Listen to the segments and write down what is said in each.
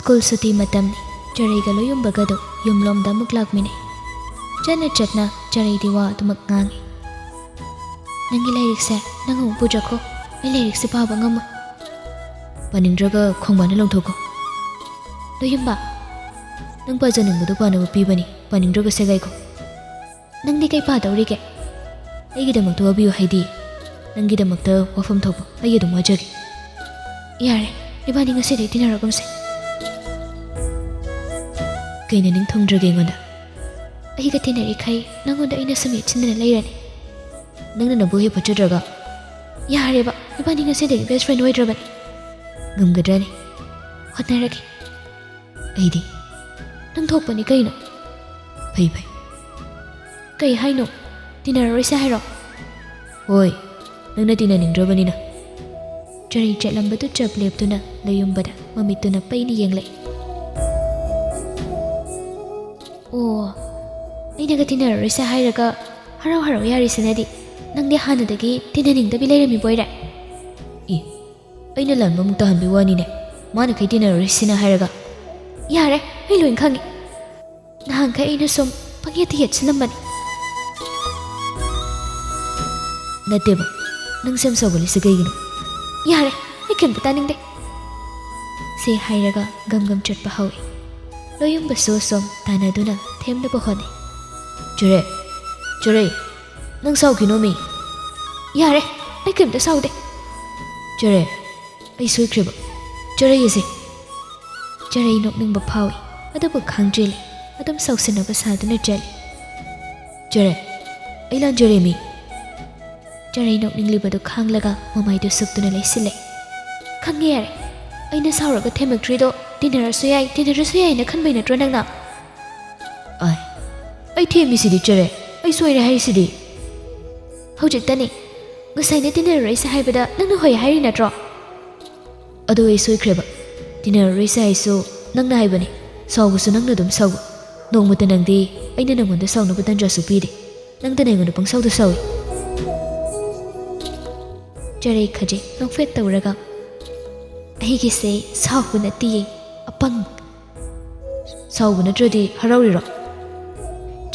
School suti matamni Jarayga loyumbagado yumlomda amuk lakminay. Chana chatna Jaray wa tumak ngangi. Nangi lairikse nangu pujako ay lairikse paba ngamo. Paningdraga khongba na longthoko. Loyumba nang pa janang budu pa na pibani paningdraga segay ko. Nang di kay pa dawrige. Ay gidamak to abiyo haydi. Nang gidamak to wafam thopo ay yadum wajagi. Yare ibani nga siday tinaragam se. Kay na ning thongdraga ngonda. Ay ka tinari kay nangonda ay nasami chindana layrani. Nang na nabuhi pachadraga. Yare ba ibani nga siday best friend waidraban. Gamgadrani. Hotnaragi. Aydi. Nang thokpani kayno. Phay. Kay hayno. Tinararoy sa hayro. Hoy. Nang natinaningdrabani na. Jaray chatlam batu chap lepto na layumbada mamito na pay ni yenglay. Oh. Ay nagatinararoy sa hayraga haraw-haraw yari sinadi. Nang di hanadagi tinaningda bilayra mi boyra. Ay nalan mamutahan biwani ne. Mana kay tinararoy sina hayraga. Yare, ay luwing kangi. Nahan kay inasom pagyat-yat silamban. Nateba, nang samsawali sa gayino. Yare, ay kanpataning de. Si hayraga gam-gam chat pahawi. Loyong basosom tanado na tem na bahone. Jaray, nang saw kinomi. Yare, ay kanpata saw de. Jaray, ay suy kriba. Jaray yasi. Jaray nok ning bapawi. Adabu kang jili. Adam saw sinabasado na jali. Jaray, ay lang jaray mi. Jaray nok ning libado kang laga mamay do sukto na laysile. Kang yare, ay nasauraga temagtrido. Tinarasuyay na kanbay na dranang na. Ay temi sidi Jaray. Ay suway na hari sidi. Hawjik tani. Gasay na tinararay sa haybada nang nahoy hari na dro. Ado ay suy kriba. Tinararay sa hayso nang nahaybani. Sawo gusto nang nadum sawo. Noong muta nang di ay nanangon da saw na butan dra supidi. Nang tanay ngon pang saw da sawi. Jaray kaji nang fet tawraga. Ay gisay sawo na tiyay. Apang sawo na dradi harawiro.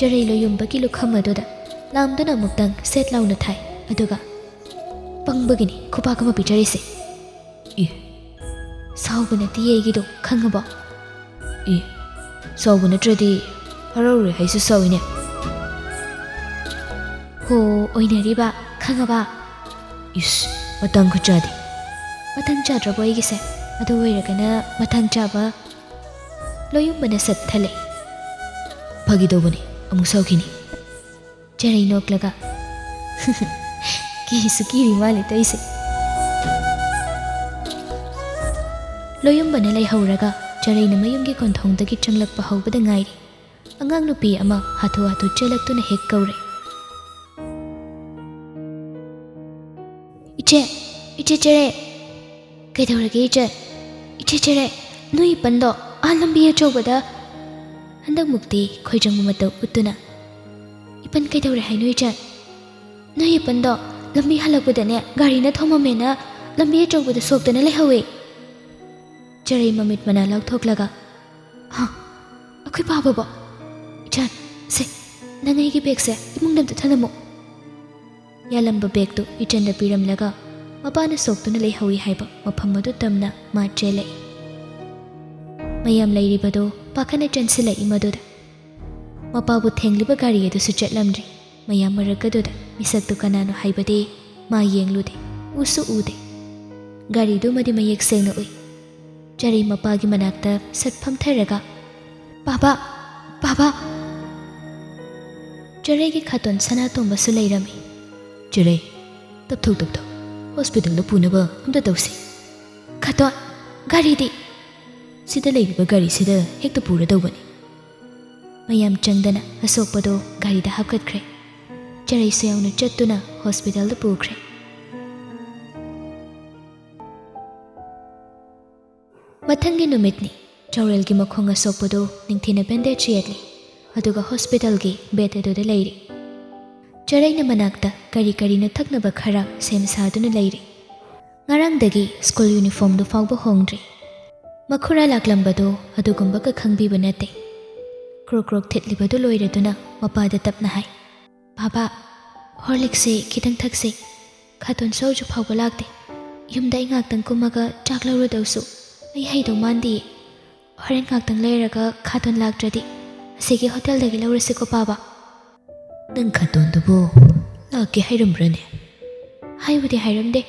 Jaray loyumbagi lukhamado da. Lamdo na muktang set law na thay. Aduga pangbagini kupaga mapijaray se. Sawo na tiyay gido kangaba. Sawo na dradi harawiro hay susawi niya. Ho oina riba kangaba. Matang ko jadi. Matang jadra boy gise. Ado wairaga na matang jaba. Loyumba na sat thale. Pagido bani amuk saw kini. Jaray noklaga. Kihisuki mali taise. Loyumba na lay hawraga. Jaray na mayunggi konthong dagi changlak pahawbada ngairi. Angang nupi ama hatu-hatu chalak tu na hek kaure. Iche Jaray. Kaidawrage iche. Iche Jaray. Nui pando alambi achobada. Handak mukti khoijang mumataw utuna. Ipan kaidawre hay nui chan. Nui pando lambi halakbada ne gari na thomame na lambi achobada sokta na lehawe. Jaray mamit mana lagthoklaga. Akoy baba ba? Chan, se nangay gi bag se imong damta thanamo. Yalamba bag to ichan da piramlaga. Mapana sokto na lehawi hayba maphamado tamna ma chele. Mayam layribado pakana chansila imadoda. Mapabu thengliba gari adu su chatlamdri. Mayam maragadoda misakto kanano haybade ma yenglude. Usu ude. Gari do madi mayak sengna ui. Jaray mapagi manakta satpham tharaga. Baba. Jaray ki khaton sana tomba su layrami. Jaray, tapthok. Hospital da punaba amda tawsi. Khaton, gari di. Sida layriba gari sida hekta pura dawbani. Mayam changdana asokpado gari da hapkatkre. Jaray sayawna chattuna hospital da pukre. Mathangi numitni Jaurel gi makhong asokpado ningthina bandage yatli. Aduga hospital gi bed aduda layri. Jaray na manakta kari na thaknaba khara sem saduna layri. Ngarang dagi school uniform do fawba hongdri. ꯃꯈꯨꯔꯥ ꯂꯥꯛꯂꯝꯕꯗꯣ ꯑꯗꯨꯒꯨꯝꯕꯒ ꯈꯪꯕꯤꯕ ꯅꯠꯇꯦ꯫ ꯀ꯭ꯔꯣꯛ ꯀ꯭ꯔꯣꯛ ꯊꯤꯠꯂꯤꯕꯗꯨ ꯂꯣꯏꯔꯗꯨꯅ ꯃꯄꯥꯗ ꯇꯞꯅ ꯍꯥꯏ, "ꯕꯥꯕꯥ, ꯍꯣꯔꯂꯤꯛꯁꯦ ꯈꯤꯇꯪ ꯊꯛꯁꯦ꯫ ꯈꯥꯇꯣꯟꯁꯨ ꯍꯧꯖꯤꯛ ꯐꯥꯎꯕ ꯂꯥꯛꯇꯦ꯫ ꯌꯨꯝꯗ ꯑꯩ ꯉꯥꯛꯇꯪ ꯀꯨꯝꯃꯒ ꯆꯥꯛ ꯂꯧꯔꯨꯗꯧꯁꯨ ꯑꯩ ꯍꯩꯗꯧ ꯃꯥꯟꯗꯤꯌꯦ꯫ ꯍꯣꯔꯦꯟ ꯉꯥꯛꯇꯪ ꯂꯩꯔꯒ ꯈꯥꯇꯣꯟ ꯂꯥꯛꯇ꯭ꯔꯗꯤ ꯑꯁꯤꯒꯤ ꯍꯣꯇꯦꯜꯗꯒꯤ ꯂꯧꯔꯁꯤꯀꯣ ꯕꯥꯕꯥ." "ꯅꯪ ꯈꯥꯇꯣꯟꯗꯨꯕꯨ ꯂꯥꯛꯀꯦ ꯍꯥꯏꯔꯝꯕ꯭ꯔꯅꯦ?" "ꯍꯥꯏꯕꯨꯗꯤ ꯍꯥꯏꯔꯝꯗꯦ,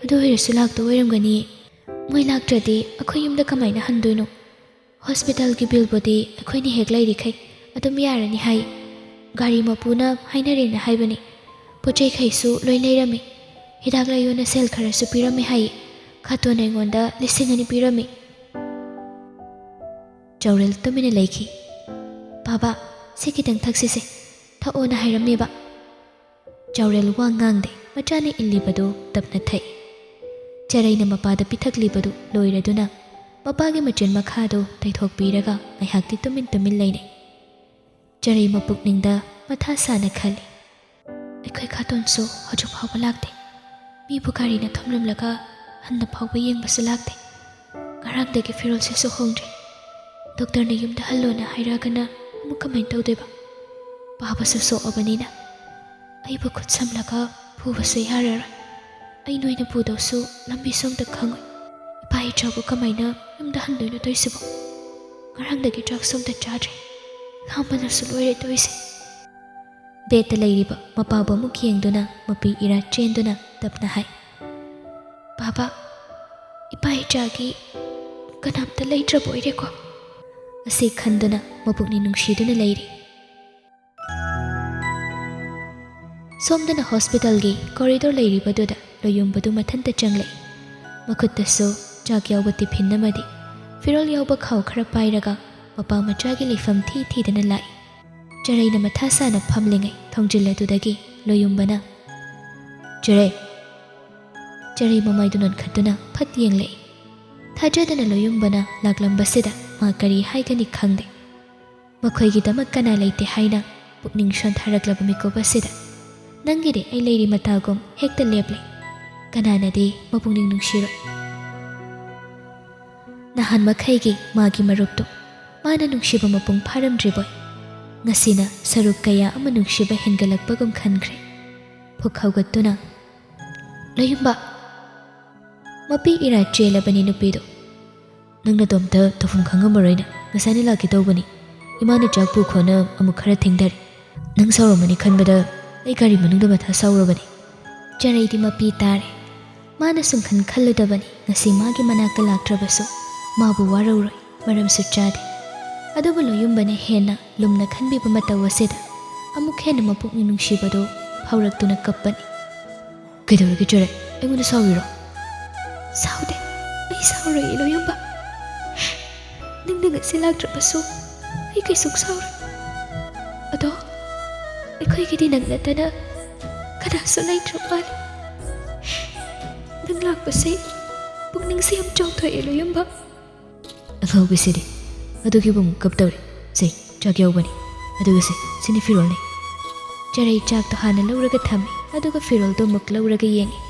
ꯑꯗꯨ ꯑꯣꯏꯔꯁꯨ ꯂꯥꯛꯇ ꯑꯣꯏꯔꯝꯒꯅꯤꯌꯦ꯫ ꯃꯣꯏ ꯂꯥꯛꯇ꯭ꯔꯗꯤ ꯑꯩꯈꯣꯏ ꯌꯨꯝꯗ ꯀꯃꯥꯏꯅ ꯍꯟꯗꯣꯏꯅꯣ? ꯍꯣꯁꯄꯤꯇꯥꯜꯒꯤ ꯕꯤꯜꯕꯨꯗꯤ ꯑꯩꯈꯣꯏꯅ ꯍꯦꯛ ꯂꯩꯔꯤꯈꯩ ꯑꯗꯨꯝ ꯌꯥꯔꯅꯤ ꯍꯥꯏ꯫ ꯒꯥꯔꯤ ꯃꯄꯨꯅ ꯍꯥꯏꯅꯔꯦꯅ ꯍꯥꯏꯕꯅꯤ꯫ ꯄꯣꯠꯆꯩꯈꯩꯁꯨ ꯂꯣꯏ ꯂꯩꯔꯝꯃꯤ꯫ ꯍꯤꯗꯥꯛ ꯂꯩꯌꯣꯅ ꯁꯦꯜ ꯈꯔꯁꯨ ꯄꯤꯔꯝꯃꯤ ꯍꯥꯏꯌꯦ꯫ ꯈꯥꯇꯣꯟ ꯑꯩꯉꯣꯟꯗ 2,000 ꯄꯤꯔꯝꯃꯤ." ꯆꯥꯎꯔꯦꯜ ꯇꯨꯃꯤꯟꯅ ꯂꯩꯈꯤ꯫ "ꯕꯥꯕꯥ, ꯁꯤ ꯈꯤꯇꯪ ꯊꯛꯁꯤꯁꯦ, ꯊꯛꯑꯣꯅ ꯍꯥꯏꯔꯝꯃꯦꯕ." ꯆꯥꯎꯔꯦꯜ ꯋꯥ ꯉꯥꯡꯗꯦ, ꯃꯆꯥꯅ ꯏꯜꯂꯤꯕꯗꯨ ꯇꯞꯅ ꯊꯛꯏ꯫ ꯆꯔꯩꯅ ꯃꯄꯥꯗ ꯄꯤꯊꯛꯂꯤꯕꯗꯨ ꯂꯣꯏꯔꯗꯨꯅ ꯃꯄꯥꯒꯤ ꯃꯆꯤꯟ ꯃꯈꯥꯗꯨ ꯇꯩꯊꯣꯛꯄꯤꯔꯒ ꯉꯥꯏꯍꯥꯛꯇꯤ ꯇꯨꯃꯤꯟ ꯇꯨꯃꯤꯟ ꯂꯩꯅꯩ꯫ ꯆꯔꯩ ꯃꯄꯨꯛꯅꯤꯡꯗ ꯃꯊꯥ ꯁꯥꯅ ꯈꯜꯂꯤ, "ꯑꯩꯈꯣꯏ ꯈꯥꯇꯣꯟꯁꯨ ꯍꯧꯖꯤꯛ ꯐꯥꯎꯕ ꯂꯥꯛꯇꯦ꯫ ꯃꯤꯕꯨ ꯒꯥꯔꯤꯅ ꯊꯣꯝꯂꯝꯂꯒ ꯍꯟꯅ ꯐꯥꯎꯕ ꯌꯦꯡꯕꯁꯨ ꯂꯥꯛꯇꯦ꯫ ꯉꯔꯥꯡꯗꯒꯤ ꯐꯤꯔꯣꯜꯁꯤꯁꯨ ꯍꯣꯡꯗ꯭ꯔꯤ꯫ ꯗꯣꯛꯇꯔꯅ ꯌꯨꯝꯗ ꯍꯜꯂꯣꯅ ꯍꯥꯏꯔꯛꯑꯒꯅ ꯑꯃꯨꯛ ꯀꯃꯥꯏꯅ ꯇꯧꯗꯣꯏꯕ? ꯄꯥꯕꯁꯨ ꯁꯣꯛꯑꯕꯅꯤꯅ ꯑꯩꯕꯨ ꯈꯨꯠ ꯁꯝꯂꯒ ꯄꯨꯕꯁꯨ ꯌꯥꯔꯔꯣꯏ꯫ ꯑꯩ ꯅꯣꯏꯅ ꯄꯨꯗꯧꯁꯨ ꯂꯝꯕꯤꯁꯨ ꯑꯝꯇ ꯈꯪꯉꯣꯏ꯫ ꯏꯄꯥ ꯏꯆꯥꯕꯨ ꯀꯃꯥꯏꯅ ꯌꯨꯝꯗ ꯍꯟꯗꯣꯏꯅꯣ ꯇꯧꯏꯁꯤꯕꯣ? ꯉꯔꯥꯡꯗꯒꯤ ꯆꯥꯛꯁꯨ ꯑꯝꯇ ꯆꯥꯗ꯭ꯔꯤ꯫ ꯂꯥꯝꯕꯅꯁꯨ ꯂꯣꯏꯔꯦ ꯇꯧꯏꯁꯦ." ꯕꯦꯠꯇ ꯂꯩꯔꯤꯕ ꯃꯄꯥꯕꯨ ꯑꯃꯨꯛ ꯌꯦꯡꯗꯨꯅ ꯃꯄꯤ ꯏꯔꯥ ꯆꯦꯟꯗꯨꯅ ꯇꯞꯅ ꯍꯥꯏ, "ꯕꯥꯕꯥ, ꯏꯄꯥ ꯏꯆꯥꯒꯤ ꯀꯅꯥꯝꯇ ꯂꯩꯇ꯭ꯔꯕ ꯑꯣꯏꯔꯦꯀꯣ?" ꯑꯁꯤ ꯈꯟꯗꯨꯅ ꯃꯄꯨꯛꯅꯤꯡ ꯅꯨꯡꯁꯤꯗꯨꯅ ꯂꯩꯔꯤ꯫ ꯁꯣꯝꯗꯅ ꯍꯣꯁꯄꯤꯇꯥꯜꯒꯤ ꯀꯣꯔꯤꯗꯣꯔ ꯂꯩꯔꯤꯕꯗꯨꯗ ꯂꯣꯌꯨꯝꯕꯗꯨ ꯃꯊꯟꯇ ꯆꯪꯂꯛꯏ꯫ ꯃꯈꯨꯠꯇꯁꯨ ꯆꯥꯛ ꯌꯥꯎꯕ ꯇꯤꯐꯤꯟ ꯑꯃꯗꯤ ꯐꯤꯔꯣꯜ ꯌꯥꯎꯕ ꯈꯥꯎ ꯈꯔ ꯄꯥꯏꯔꯒ ꯃꯄꯥ ꯃꯆꯥꯒꯤ ꯂꯩꯐꯝ ꯊꯤꯗꯅ ꯂꯥꯛꯏ꯫ ꯆꯔꯩꯅ ꯃꯊꯥ ꯁꯥꯅ ꯐꯝꯂꯤꯉꯩ ꯊꯣꯡꯖꯤꯜ ꯑꯗꯨꯗꯒꯤ ꯂꯣꯌꯨꯝꯕꯅ, "ꯆꯔꯩ!" ꯆꯔꯩ ꯃꯃꯥꯏꯗꯨ ꯅꯣꯟꯈꯠꯇꯨꯅ ꯐꯠ ꯌꯦꯡꯂꯛꯏ꯫ ꯊꯥꯖꯗꯅ ꯂꯣꯌꯨꯝꯕꯅ ꯂꯥꯛꯂꯝꯕꯁꯤꯗ ꯃꯥ ꯀꯔꯤ ꯍꯥꯏꯒꯅꯤ ꯈꯪꯗꯦ꯫ ꯃꯈꯣꯏꯒꯤꯗꯃꯛ ꯀꯅꯥ ꯂꯩꯇꯦ ꯍꯥꯏꯅ ꯄꯨꯛꯅꯤꯡ ꯁꯣꯟꯊꯔꯛꯂꯕ ꯃꯤꯀꯨꯞ ꯑꯁꯤꯗ ꯅꯪꯒꯤꯗꯤ ꯑꯩ ꯂꯩꯔꯤ ꯃꯇꯥꯒꯨꯝ ꯍꯦꯛꯇ ꯂꯦꯞꯂꯦ꯫ ꯀꯅꯥꯅꯗꯤ ꯃꯄꯨꯛꯅꯤꯡ ꯅꯨꯡꯁꯤꯔꯣꯏ? ꯅꯍꯥꯟ ꯃꯈꯩꯒꯤ ꯃꯥꯒꯤ ꯃꯔꯨꯞꯇꯨ ꯃꯥꯅ ꯅꯨꯡꯁꯤꯕ ꯃꯄꯨꯡ ꯐꯥꯔꯝꯗ꯭ꯔꯤꯕꯣꯏ ꯉꯁꯤꯅ ꯁꯔꯨꯛ ꯀꯌꯥ ꯑꯃ ꯅꯨꯡꯁꯤꯕ ꯍꯦꯟꯒꯠꯂꯛꯄꯒꯨꯝ ꯈꯟꯈ꯭ꯔꯦ꯫ ꯄꯨꯛ ꯍꯧꯒꯠꯇꯨꯅ, "ꯂꯣꯌꯨꯝꯕ!" ꯃꯄꯤ ꯏꯔꯥ ꯆꯦꯜꯂꯕꯅꯤ ꯅꯨꯄꯤꯗꯨ꯫ "ꯅꯪ ꯅꯇꯣꯝꯇ ꯇꯧꯐꯝ ꯈꯪꯉꯝꯃꯔꯣꯏꯅ ꯉꯁꯥꯏꯅ ꯂꯥꯛꯀꯦ ꯇꯧꯕꯅꯤ꯫ ꯏꯃꯥꯅ ꯆꯥꯛ ꯄꯨꯈꯣꯅ ꯑꯃꯨꯛ ꯈꯔ ꯊꯦꯡꯊꯔꯦ꯫ ꯅꯪ ꯁꯥꯎꯔꯝꯃꯅꯤ ꯈꯟꯕꯗ ꯑꯩ ꯒꯥꯔꯤ ꯃꯅꯨꯡꯗ ꯃꯊꯥ ꯁꯥꯎꯔꯕꯅꯤ." ꯆꯔꯩꯗꯤ ꯃꯄꯤ ꯇꯥꯔꯦ꯫ ꯃꯥꯅ ꯁꯨꯡꯈꯟ ꯈꯜꯂꯨꯗꯕꯅꯤ ꯉꯁꯤ ꯃꯥꯒꯤ ꯃꯅꯥꯛꯇ ꯂꯥꯛꯇ꯭ꯔꯕꯁꯨ ꯃꯥꯕꯨ ꯋꯥꯔꯧꯔꯣꯏ, ꯃꯔꯝꯁꯨ ꯆꯥꯗꯦ꯫ ꯑꯗꯨꯕꯨ ꯂꯣꯌꯨꯝꯕꯅ ꯍꯦꯟꯅ ꯂꯨꯝꯅ ꯈꯟꯕꯤꯕ ꯃꯇꯧ ꯑꯁꯤꯗ ꯑꯃꯨꯛ ꯍꯦꯟꯅ ꯃꯄꯨꯛꯅꯤꯡ ꯅꯨꯡꯁꯤꯕꯗꯨ ꯐꯥꯎꯔꯛꯇꯨꯅ ꯀꯞꯄꯅꯤ꯫ "ꯀꯩꯗꯧꯔꯒꯦ ꯆꯔꯩ? ꯑꯩꯉꯣꯟꯗ ꯁꯥꯎꯔꯤꯔꯣ?" "ꯁꯥꯎꯗꯦ, ꯑꯩ ꯁꯥꯎꯔꯣꯏꯌꯦ ꯂꯣꯌꯨꯝꯕ꯫ ꯅꯪꯅ ꯉꯁꯤ ꯂꯥꯛꯇ꯭ꯔꯕꯁꯨ ꯑꯩ ꯀꯩꯁꯨ ꯁꯥꯎꯔꯣꯏ꯫ ꯑꯗꯣ ꯑꯩꯈꯣꯏꯒꯤꯗꯤ ꯅꯪ ꯅꯠꯇꯅ ꯀꯅꯥꯁꯨ ꯂꯩꯇ꯭ꯔ ꯃꯥꯜꯂꯦ꯫ ꯅꯪ ꯂꯥꯛꯄꯁꯦ ꯄꯨꯛꯅꯤꯡꯁꯦ ꯌꯥꯝ ꯆꯥꯎꯊꯣꯛꯑꯦ ꯂꯣꯌꯨꯝꯕ." "ꯑꯉꯥꯎꯕꯤꯁꯤꯗꯤ ꯑꯗꯨꯒꯤꯕꯨ ꯑꯃꯨꯛ ꯀꯞꯇꯧꯔꯤ꯫ ꯁꯦ, ꯆꯥꯛ ꯌꯥꯎꯕꯅꯤ, ꯑꯗꯨꯒ ꯁꯤꯅꯤ ꯐꯤꯔꯣꯜꯅꯤ." ꯆꯔꯩ ꯆꯥꯛꯇꯣ ꯍꯥꯟꯅ ꯂꯧꯔꯒ ꯊꯝꯃꯤ, ꯑꯗꯨꯒ ꯐꯤꯔꯣꯜꯗꯣ ꯑꯃꯨꯛ ꯂꯧꯔꯒ ꯌꯦꯡꯉꯤ꯫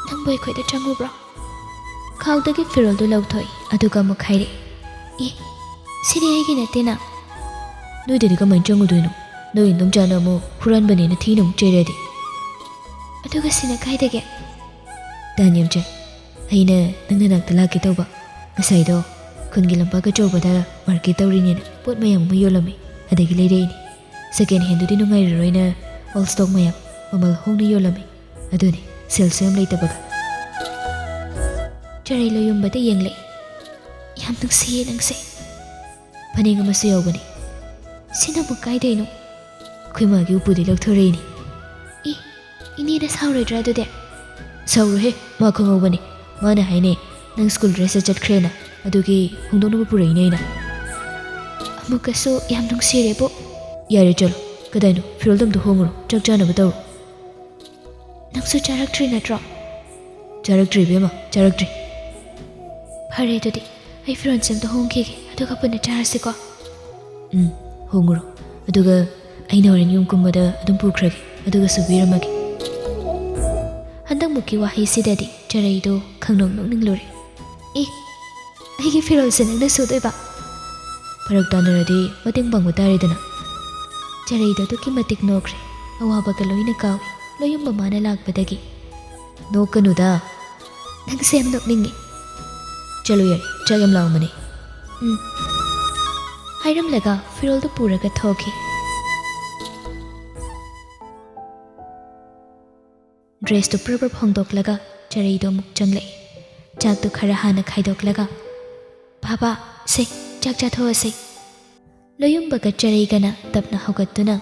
"ꯅꯪꯕꯨ ꯑꯩꯈꯣꯏꯗ ꯆꯪꯉꯨꯕ꯭ꯔꯣ?" ꯈꯥꯎꯗꯒꯤ ꯐꯤꯔꯣꯜꯗꯨ ꯂꯧꯊꯣꯛꯏ, ꯑꯗꯨꯒ ꯑꯃꯨꯛ ꯍꯥꯏꯔꯛꯏ, "ꯑꯦ, ꯁꯤꯗꯤ ꯑꯩꯒꯤ ꯅꯠꯇꯦꯅ." "ꯅꯣꯏꯗꯗꯤ ꯀꯃꯥꯏꯅ ꯆꯪꯉꯨꯗꯣꯏꯅꯣ? ꯅꯣꯏ ꯏꯟꯗꯣꯝꯆꯥꯅ ꯑꯃꯨꯛ ꯍꯨꯔꯥꯟꯕꯅꯦꯅ ꯊꯤꯅ ꯑꯃꯨꯛ ꯆꯩꯔꯗꯤ." "ꯑꯗꯨꯒ ꯁꯤꯅ ꯀꯥꯏꯗꯒꯤ?" "ꯇꯥꯅꯤꯌꯝꯆꯥ, ꯑꯩꯅ ꯅꯪ ꯅꯅꯥꯛꯇ ꯂꯥꯛꯀꯦ ꯇꯧꯕ꯫ ꯉꯁꯥꯏꯗꯣ ꯈꯨꯟꯒꯤ ꯂꯝꯄꯥꯛ ꯑꯆꯧꯕꯗ ꯃꯥꯔꯀꯦꯠ ꯇꯧꯔꯤꯅꯦꯅ ꯄꯣꯠ ꯃꯌꯥꯝ ꯑꯃ ꯌꯣꯜꯂꯝꯃꯤ, ꯑꯗꯒꯤ ꯂꯩꯔꯛꯏꯅꯤ꯫ ꯁꯦꯀꯦꯟ ꯍꯦꯟꯗꯨꯗꯤ ꯅꯨꯡꯉꯥꯏꯔꯔꯣꯏꯅ ꯑꯣꯜ ꯁ꯭ꯇꯣꯛ ꯃꯌꯥꯝ ꯃꯃꯜ ꯍꯣꯡꯅ ꯌꯣꯜꯂꯝꯃꯤ꯫ ꯑꯗꯨꯅꯤ ꯁꯦꯜꯁꯨ ꯌꯥꯝ ꯂꯩꯇꯕꯒ." ꯆꯔꯩ ꯂꯣꯌꯨꯝꯕꯗ ꯌꯦꯡꯂꯛꯏ꯫ "ꯌꯥꯝ ꯅꯨꯡꯁꯤꯌꯦ ꯅꯪꯁꯦ." "ꯐꯅꯦꯛ ꯑꯃꯁꯨ ꯌꯥꯎꯕꯅꯤ." "ꯁꯤꯅ ꯑꯃꯨꯛ ꯀꯥꯏꯗꯩꯅꯣ?" "ꯑꯩꯈꯣꯏ ꯃꯥꯒꯤ ꯎꯄꯨꯗꯩ ꯂꯧꯊꯣꯔꯛꯏꯅꯤ." "ꯏ, ꯏꯅꯦꯅ ꯁꯥꯎꯔꯣꯏꯗ꯭ꯔꯥ ꯑꯗꯨꯗꯤ?" "ꯁꯥꯎꯔꯣꯏꯍꯦ, ꯃꯥ ꯈꯪꯍꯧꯕꯅꯤ꯫ ꯃꯥꯅ ꯍꯥꯏꯅꯦ ꯅꯪ ꯁ꯭ꯀꯨꯜ ꯗ꯭ꯔꯦꯁꯇ ꯆꯠꯈ꯭ꯔꯦꯅ, ꯑꯗꯨꯒꯤ ꯍꯣꯡꯗꯣꯛꯅꯕ ꯄꯨꯔꯛꯏꯅꯦ ꯑꯩꯅ." "ꯑꯃꯨꯛꯀꯁꯨ ꯌꯥꯝ ꯅꯨꯡꯁꯤꯔꯦꯕꯨ." "ꯌꯥꯔꯦ ꯆꯠꯂꯣ, ꯀꯗꯥꯏꯅꯣ? ꯐꯤꯔꯣꯜꯗꯣ ꯑꯝꯇ ꯍꯣꯡꯉꯨꯔꯣ, ꯆꯥꯛ ꯆꯥꯅꯕ ꯇꯧꯔꯣ." "ꯅꯪꯁꯨ ꯆꯥꯔꯛꯇ꯭ꯔꯤ ꯅꯠꯇ꯭ꯔꯣ?" "ꯆꯥꯔꯛꯇ꯭ꯔꯤ ꯏꯕꯦꯝꯃ, ꯆꯥꯔꯛꯇ꯭ꯔꯤ." "ꯐꯔꯦ ꯑꯗꯨꯗꯤ ꯑꯩ ꯐꯤꯔꯣꯜꯁꯦ ꯑꯝꯇ ꯍꯣꯡꯈꯤꯒꯦ, ꯑꯗꯨꯒ ꯄꯨꯟꯅ ꯆꯥꯔꯁꯤꯀꯣ." "ꯍꯣꯡꯉꯨꯔꯣ, ꯑꯗꯨꯒ ꯑꯩꯅ ꯍꯣꯔꯦꯟ ꯌꯨꯝ ꯀꯨꯝꯕꯗ ꯑꯗꯨꯝ ꯄꯨꯈ꯭ꯔꯒꯦ, ꯑꯗꯨꯒ ꯁꯨꯕꯤꯔꯝꯃꯒꯦ." ꯍꯟꯗꯛꯃꯨꯛꯀꯤ ꯋꯥꯍꯩꯁꯤꯗꯗꯤ ꯆꯔꯩꯗꯨ ꯈꯪꯅꯣꯡ ꯅꯣꯛꯅꯤꯡꯂꯨꯔꯦ꯫ "ꯑꯦ, ꯑꯩꯒꯤ ꯐꯤꯔꯣꯜꯁꯦ ꯅꯪꯅ ꯁꯨꯗꯣꯏꯕ? ꯐꯔꯛ ꯇꯥꯅꯔꯗꯤ ꯃꯇꯦꯡ ꯄꯥꯡꯕ ꯇꯥꯔꯦꯗꯅ꯫ ꯆꯔꯩꯗꯣ ꯑꯗꯨꯛꯀꯤ ꯃꯇꯤꯛ ꯅꯣꯛꯈ꯭ꯔꯦ, ꯑꯋꯥꯕꯒ ꯂꯣꯏꯅ ꯀꯥꯎꯏ ꯂꯣꯌꯨꯝ ꯃꯃꯥꯅ ꯂꯥꯛꯄꯗꯒꯤ꯫ ꯅꯣꯛꯀꯅꯨꯗ, ꯅꯪꯁꯦ ꯌꯥꯝ ꯅꯣꯛꯅꯤꯡꯉꯤ꯫ ꯆꯠꯂꯣ ꯌꯥꯔꯦ, ꯆꯥꯛ ꯌꯥꯝ ꯂꯥꯝꯕꯅꯦ꯫ ꯍꯥꯏꯔꯝꯂꯒ ꯐꯤꯔꯣꯜꯗꯨ ꯄꯨꯔꯒ ꯊꯣꯛꯈꯤ꯫ ꯗ꯭ꯔꯦꯁꯇꯨ ꯄ꯭ꯔꯞ ꯍꯣꯡꯗꯣꯛꯂꯒ ꯆꯔꯩꯗꯣ ꯑꯃꯨꯛ ꯆꯪꯂꯛꯏ꯫ ꯆꯥꯛꯇꯨ ꯈꯔ ꯍꯥꯟꯅ ꯈꯥꯏꯗꯣꯛꯂꯒ, "ꯕꯥꯕꯥ, ꯁꯦ ꯆꯥꯛ ꯆꯥꯊꯣꯛꯑꯁꯤ." ꯂꯣꯌꯨꯝꯕꯒ ꯆꯔꯩꯒꯅ ꯇꯞꯅ ꯍꯧꯒꯠꯇꯨꯅ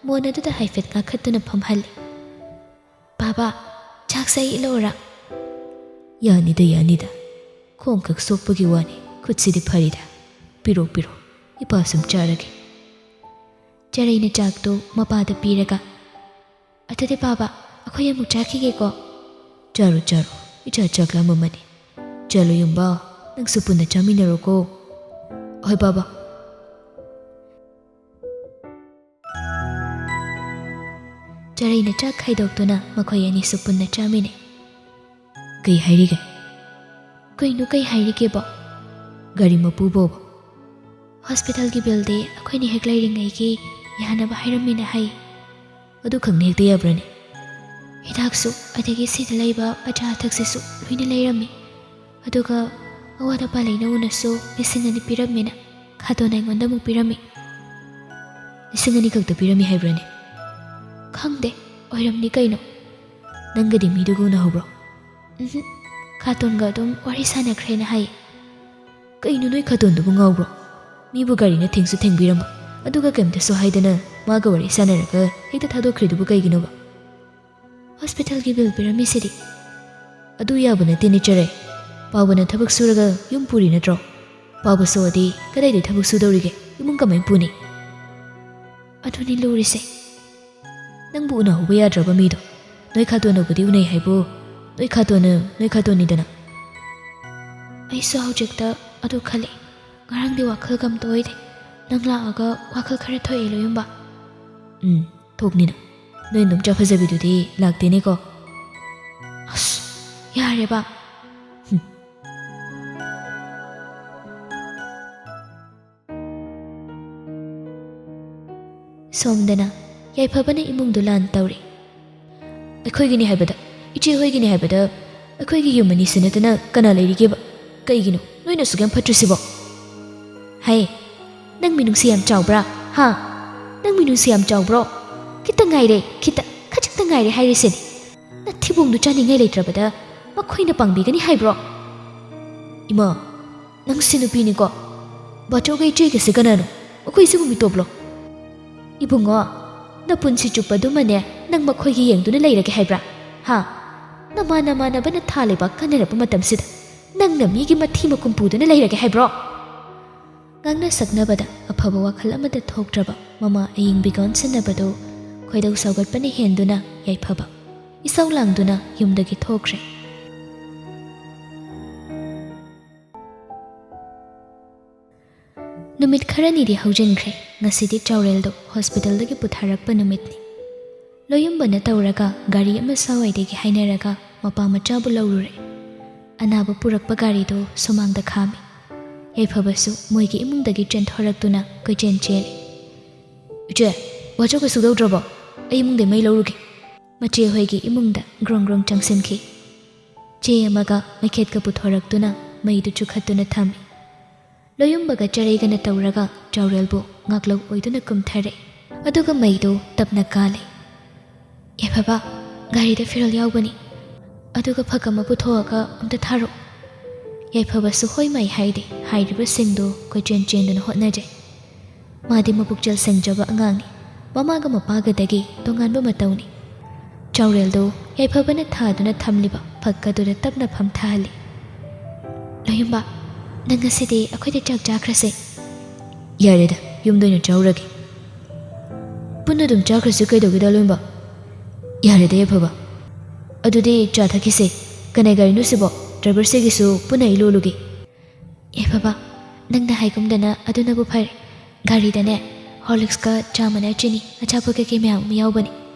ꯃꯣꯟ ꯑꯗꯨꯗ ꯍꯥꯏꯐꯦꯠ ꯀꯥꯈꯠꯇꯨꯅ ꯐꯝꯍꯜꯂꯤ꯫ "ꯕꯥꯕꯥ, ꯆꯥꯛꯁꯦ ꯑꯩ ꯏꯜꯂꯛꯎꯔꯥ?" ꯌꯥꯅꯤꯗ ꯌꯥꯅꯤꯗ, ꯈꯣꯡꯈꯛ ꯁꯣꯛꯄꯒꯤ ꯋꯥꯅꯤ, ꯈꯨꯠꯁꯤꯗꯤ ꯐꯔꯤꯗ꯫ ꯄꯤꯔꯣ ꯄꯤꯔꯣ, ꯏꯄꯥ ꯁꯨꯝ ꯆꯥꯔꯒꯦ꯫ ꯆꯔꯩꯅ ꯆꯥꯛꯇꯨ ꯃꯄꯥꯗ ꯄꯤꯔꯒ, "ꯑꯗꯨꯗꯤ ꯕꯥꯕꯥ, ꯑꯩꯈꯣꯏ ꯑꯃꯨꯛ ꯆꯥꯈꯤꯒꯦꯀꯣ?" ꯆꯥꯔꯣ ꯆꯥꯔꯣ, ꯏꯆꯥ ꯆꯥꯛ ꯂꯥꯝꯃꯝꯃꯅꯤ꯫ ꯆꯠꯂꯣ ꯌꯨꯝꯕ, ꯅꯪꯁꯨ ꯄꯨꯟꯅ ꯆꯥꯃꯤꯟꯅꯔꯣꯀꯣ꯫ ꯍꯣꯏ ꯕꯥꯕꯥ꯫ ꯆꯔꯩꯅ ꯆꯥꯛ ꯈꯥꯏꯗꯣꯛꯇꯨꯅ ꯃꯈꯣꯏ ꯑꯅꯤꯁꯨ ꯄꯨꯟꯅ ꯆꯥꯃꯤꯟꯅꯩ꯫ ꯀꯩ ꯍꯥꯏꯔꯤꯒꯦ? ꯀꯩꯅꯣ ꯀꯩ ꯍꯥꯏꯔꯤꯒꯦꯕꯣ? ꯒꯥꯔꯤ ꯃꯄꯨꯕꯣꯕ? ꯍꯣꯁꯄꯤꯇꯥꯜꯒꯤ ꯕꯤꯜꯗꯤ ꯑꯩꯈꯣꯏꯅ ꯍꯦꯛ ꯂꯩꯔꯤꯉꯩꯒꯤ ꯌꯥꯅꯕ ꯍꯥꯏꯔꯝꯃꯤꯅ ꯍꯥꯏ꯫ ꯑꯗꯨ ꯈꯪꯅ ꯍꯦꯛꯇ ꯌꯥꯕ꯭ꯔꯅꯦ? ꯍꯤꯗꯥꯛꯁꯨ ꯑꯗꯒꯤ ꯁꯤꯗ ꯂꯩꯕ ꯑꯆꯥ ꯑꯊꯛꯁꯤꯁꯨ ꯂꯣꯏꯅ ꯂꯩꯔꯝꯃꯤ꯫ ꯑꯗꯨꯒ ꯑꯋꯥꯠ ꯑꯄꯥ ꯂꯩꯅꯧꯅꯁꯨ 2,000 ꯄꯤꯔꯝꯃꯦꯅ ꯈꯥꯇꯣꯟ ꯑꯩꯉꯣꯟꯗ ꯑꯃꯨꯛ ꯄꯤꯔꯝꯃꯤ꯫ 2,000 ꯈꯛꯇ ꯄꯤꯔꯝꯃꯤ ꯍꯥꯏꯕ꯭ꯔꯅꯦ? ꯈꯪꯗꯦ, ꯑꯣꯏꯔꯝꯅꯤ ꯀꯩꯅꯣ꯫ ꯅꯪꯒꯗꯤ ꯃꯤꯗꯨꯒ ꯎꯅꯍꯧꯕ꯭ꯔꯣ? ꯈꯥꯇꯣꯟꯒ ꯑꯗꯨꯝ ꯋꯥꯔꯤ ꯁꯥꯟꯅꯈ꯭ꯔꯦꯅ ꯍꯥꯏ꯫ ꯀꯩꯅꯣ ꯅꯣꯏ ꯈꯥꯇꯣꯟꯗꯨꯕꯨ ꯉꯥꯎꯕ꯭ꯔꯣ? ꯃꯤꯕꯨ ꯒꯥꯔꯤꯅ ꯊꯦꯡꯁꯨ ꯊꯦꯡꯕꯤꯔꯝꯕ, ꯑꯗꯨꯒ ꯀꯩꯝꯇꯁꯨ ꯍꯥꯏꯗꯅ ꯃꯥꯒ ꯋꯥꯔꯤ ꯁꯥꯟꯅꯔꯒ ꯍꯦꯛꯇ ꯊꯥꯗꯣꯛꯈ꯭ꯔꯤꯗꯨꯕꯨ ꯀꯩꯒꯤꯅꯣꯕ? ꯍꯣꯁꯄꯤꯇꯥꯜꯒꯤ ꯕꯤꯜ ꯄꯤꯔꯝꯃꯤꯁꯤꯗꯤ꯫ ꯑꯗꯨ ꯌꯥꯕ ꯅꯠꯇꯦꯅꯦ ꯆꯔꯩ꯫ ꯄꯥꯎꯕꯅ ꯊꯕꯛ ꯁꯨꯔꯒ ꯌꯨꯝ ꯄꯨꯔꯤ ꯅꯠꯇ꯭ꯔꯣ? ꯄꯥꯎꯕ ꯁꯣꯛꯑꯗꯤ ꯀꯗꯥꯏꯗ ꯊꯕꯛ ꯁꯨꯗꯧꯔꯤꯒꯦ? ꯏꯃꯨꯡ ꯀꯃꯥꯏꯅ ꯄꯨꯅꯤ? ꯑꯗꯨꯅꯤ ꯂꯨꯔꯤꯁꯦ꯫ ꯅꯪꯕꯨ ꯎꯅꯍꯧꯕ ꯌꯥꯗ꯭ꯔꯕ ꯃꯤꯗꯣ? ꯅꯣꯏ ꯈꯥꯇꯣꯟꯅꯕꯨꯗꯤ ꯎꯅꯩ ꯍꯥꯏꯕꯨ, ꯅꯣꯏ ꯈꯥꯇꯣꯟꯅ ꯅꯣꯏ ꯈꯥꯇꯣꯟꯅꯤꯗꯅ꯫ ꯑꯩꯁꯨ ꯍꯧꯖꯤꯛꯇ ꯑꯗꯨ ꯈꯜꯂꯤ꯫ ꯉꯔꯥꯡꯗꯤ ꯋꯥꯈꯜꯒ ꯑꯝꯇ ꯑꯣꯏꯗꯦ꯫ ꯅꯪ ꯂꯥꯛꯑꯒ ꯋꯥꯈꯜ ꯈꯔ ꯊꯣꯛꯑꯦ ꯂꯣꯌꯨꯝꯕ꯫ ꯊꯣꯛꯅꯤꯅ꯫ ꯅꯣꯏ ꯏꯗꯣꯝꯆꯥ ꯐꯖꯕꯤꯗꯨꯗꯤ ꯂꯥꯛꯇꯦꯅꯦꯀꯣ? ꯑꯁ, ꯌꯥꯔꯦꯕ꯫ ꯁꯣꯝꯗꯅ ꯌꯥꯏꯐꯕꯅ ꯏꯃꯨꯡꯗꯨ ꯂꯥꯟ ꯇꯧꯔꯤ꯫ ꯑꯩꯈꯣꯏꯒꯤꯅꯤ ꯍꯥꯏꯕꯗ, ꯏꯆꯦ ꯍꯣꯏꯒꯤꯅꯤ ꯍꯥꯏꯕꯗ ꯑꯩꯈꯣꯏꯒꯤ ꯌꯨꯝ ꯑꯅꯤꯁꯤ ꯅꯠꯇꯅ ꯀꯅꯥ ꯂꯩꯔꯤꯒꯦꯕ? ꯀꯩꯒꯤꯅꯣ ꯅꯣꯏꯅ ꯑꯁꯨꯛ ꯌꯥꯝ ꯐꯠꯇ꯭ꯔꯤꯁꯤꯕꯣ? ꯍꯥꯏ, ꯅꯪ ꯃꯤꯅꯨꯡꯁꯤ ꯌꯥꯝ ꯆꯥꯎꯕ꯭ꯔꯥ? ꯍꯥ? ꯅꯪ ꯃꯤꯅꯨꯡꯁꯤ ꯌꯥꯝ ꯆꯥꯎꯕ꯭ꯔꯣ? ꯈꯤꯇ ꯉꯥꯏꯔꯦ, ꯈꯖꯤꯛꯇ ꯉꯥꯏꯔꯦ ꯍꯥꯏꯔꯤꯁꯤꯅꯤ꯫ ꯅꯊꯤꯕꯣꯡꯗꯨ ꯆꯥꯅꯤꯡꯉꯥꯏ ꯂꯩꯇ꯭ꯔꯕꯗ ꯃꯈꯣꯏꯅ ꯄꯥꯡꯕꯤꯒꯅꯤ ꯍꯥꯏꯕ꯭ꯔꯣ? ꯏꯃꯥ, ꯅꯪꯁꯤ ꯅꯨꯄꯤꯅꯤꯀꯣ? ꯕꯥꯆꯧꯒ ꯏꯆꯦꯒꯁꯤ ꯀꯅꯥꯅꯣ? ꯑꯩꯈꯣꯏꯁꯤꯕꯨ ꯃꯤꯇꯣꯞꯂꯣ? ꯏꯕꯨꯡꯉꯣ, ꯅꯄꯨꯟꯁꯤ ꯆꯨꯞꯄꯗꯨꯃꯅꯦ ꯅꯪ ꯃꯈꯣꯏꯒꯤ ꯌꯦꯡꯗꯨꯅ ꯂꯩꯔꯒꯦ ꯍꯥꯏꯕ꯭ꯔꯥ? ꯍꯥ? ꯅꯃꯥꯟꯅꯕꯅ ꯊꯥ ꯂꯩꯕꯥꯛ ꯀꯟꯅꯔꯛꯄ ꯃꯇꯝꯁꯤꯗ ꯅꯪꯅ ꯃꯤꯒꯤ ꯃꯊꯤ ꯃꯀꯨꯝ ꯄꯨꯗꯨꯅ ꯂꯩꯔꯒꯦ ꯍꯥꯏꯕ꯭ꯔꯣ? ꯉꯥꯡꯅ ꯁꯛꯅꯕꯗ ꯑꯐꯕ ꯋꯥꯈꯜ ꯑꯃꯗ ꯊꯣꯛꯇ꯭ꯔꯕ ꯃꯃꯥ ꯑꯌꯤꯡꯕꯤꯒ ꯑꯣꯟꯁꯤꯟꯅꯕꯗꯨ ꯈꯣꯏꯗꯧ ꯁꯥꯎꯒꯠꯄꯅ ꯍꯦꯟꯗꯨꯅ ꯌꯥꯏꯐꯕ ꯏꯁꯧ ꯂꯥꯡꯗꯨꯅ ꯌꯨꯝꯗꯒꯤ ꯊꯣꯛꯈ꯭ꯔꯦ꯫ ꯅꯨꯃꯤꯠ ꯈꯔꯅꯤꯗꯤ ꯍꯧꯖꯤꯟꯈ꯭ꯔꯦ꯫ ꯉꯁꯤꯗꯤ ꯆꯥꯎꯔꯦꯜꯗꯣ ꯍꯣꯁꯄꯤꯇꯥꯜꯗꯒꯤ ꯄꯨꯊꯔꯛꯄ ꯅꯨꯃꯤꯠꯅꯤ꯫ ꯂꯣꯌꯨꯝꯕꯅ ꯇꯧꯔꯒ ꯒꯥꯔꯤ ꯑꯃ ꯁꯋꯥꯏꯗꯒꯤ ꯍꯥꯏꯅꯔꯒ ꯃꯄꯥ ꯃꯆꯥꯕꯨ ꯂꯧꯔꯨꯔꯦ꯫ ꯑꯅꯥꯕ ꯄꯨꯔꯛꯄ ꯒꯥꯔꯤꯗꯨ ꯁꯨꯃꯥꯡꯗ ꯈꯥꯝꯃꯤ꯫ ꯌꯥꯏꯐꯕꯁꯨ ꯃꯣꯏꯒꯤ ꯏꯃꯨꯡꯗꯒꯤ ꯆꯦꯟꯊꯣꯔꯛꯇꯨꯅ ꯀꯣꯏꯆꯦꯟ ꯆꯦꯜꯂꯤ꯫ ꯏꯆꯦ, ꯕꯥꯆꯧ ꯀꯩꯁꯨ ꯇꯧꯗ꯭ꯔꯕꯣ? ꯑꯩ ꯏꯃꯨꯡꯗꯩ ꯃꯩ ꯂꯧꯔꯨꯒꯦ꯫ ꯃꯆꯦ ꯍꯣꯏꯒꯤ ꯏꯃꯨꯡꯗ ꯒ꯭ꯔꯣꯡ ꯒ꯭ꯔꯣꯡ ꯆꯪꯁꯤꯟꯈꯤ꯫ ꯆꯦ ꯑꯃꯒ ꯃꯩꯈꯦꯠꯀ ꯄꯨꯊꯣꯔꯛꯇꯨꯅ ꯃꯩꯗꯨ ꯆꯨꯈꯠꯇꯨꯅ ꯊꯝꯃꯤ꯫ ꯂꯣꯌꯨꯝꯕꯒ ꯆꯔꯩꯒꯅ ꯇꯧꯔꯒ ꯆꯥꯎꯔꯦꯜꯕꯨ ꯉꯥꯛꯂꯧ ꯑꯣꯏꯗꯨꯅ ꯀꯨꯝꯊꯔꯦ꯫ ꯑꯗꯨꯒ ꯃꯩꯗꯨ ꯇꯞꯅ ꯀꯥꯜꯂꯤ꯫ ꯌꯥꯏꯐꯕ, ꯒꯥꯔꯤꯗ ꯐꯤꯔꯣꯜ ꯌꯥꯎꯕꯅꯤ, ꯑꯗꯨꯒ ꯐꯛ ꯑꯃ ꯄꯨꯊꯣꯛꯑꯒ ꯑꯝꯇ ꯊꯥꯔꯛꯑꯣ꯫ ꯌꯥꯏꯐꯕꯁꯨ ꯍꯣꯏ ꯃꯩ ꯍꯥꯏꯗꯦ꯫ ꯍꯥꯏꯔꯤꯕꯁꯤꯡꯗꯨ ꯀꯣꯏꯆꯦꯟ ꯆꯦꯟꯗꯨꯅ ꯍꯣꯠꯅꯖꯩ꯫ ꯃꯥꯗꯤ ꯃꯄꯨꯛꯆꯦꯜ ꯁꯦꯡꯖꯕ ꯑꯉꯥꯡꯅꯤ꯫ ꯃꯃꯥꯒ ꯃꯄꯥꯒꯗꯒꯤ ꯇꯣꯉꯥꯟꯕ ꯃꯇꯧꯅꯤ꯫ ꯆꯥꯎꯔꯦꯜꯗꯨ ꯌꯥꯏꯐꯕꯅ ꯊꯥꯗꯨꯅ ꯊꯝꯂꯤꯕ ꯐꯛ ꯑꯗꯨꯗ ꯇꯞꯅ ꯐꯝꯊꯍꯜꯂꯤ꯫ ꯂꯣꯌꯨꯝꯕ, ꯅꯪ ꯉꯁꯤꯗꯤ ꯑꯩꯈꯣꯏꯗ ꯆꯥꯛ ꯆꯥꯈ꯭ꯔꯁꯦ꯫ ꯌꯥꯔꯦꯗ, ꯌꯨꯝꯗ ꯑꯣꯏꯅ ꯆꯥꯎꯔꯒꯦ꯫ ꯄꯨꯟꯅ ꯑꯗꯨꯝ ꯆꯥꯈ꯭ꯔꯁꯤ ꯀꯩꯗꯧꯒꯦꯗ ꯂꯣꯏꯝꯕ? ꯌꯥꯔꯦꯗ ꯌꯥꯏꯐꯕ, ꯑꯗꯨꯗꯤ ꯆꯥ ꯊꯛꯈꯤꯁꯦ꯫ ꯀꯅꯥꯏ ꯒꯥꯔꯤꯅꯣ ꯁꯤꯕꯣ? ꯗ꯭ꯔꯥꯏꯚꯔꯁꯤꯒꯤꯁꯨ ꯄꯨꯟꯅ ꯑꯩ ꯂꯣꯜꯂꯨꯒꯦ꯫ ꯌꯥꯏꯐꯕ, ꯅꯪꯅ ꯍꯥꯏꯒꯨꯝꯗꯅ ꯑꯗꯨꯅꯕꯨ ꯐꯔꯦ꯫ ꯒꯥꯔꯤꯗꯅꯦ ꯍꯣꯔꯂꯤꯛꯁꯀ ꯆꯥꯃꯅ ꯆꯤꯅꯤ ꯑꯆꯥꯄꯣꯠ ꯀꯩꯀꯩ ꯃꯌꯥꯝ ꯑꯃ ꯌꯥꯎꯕꯅꯤ꯫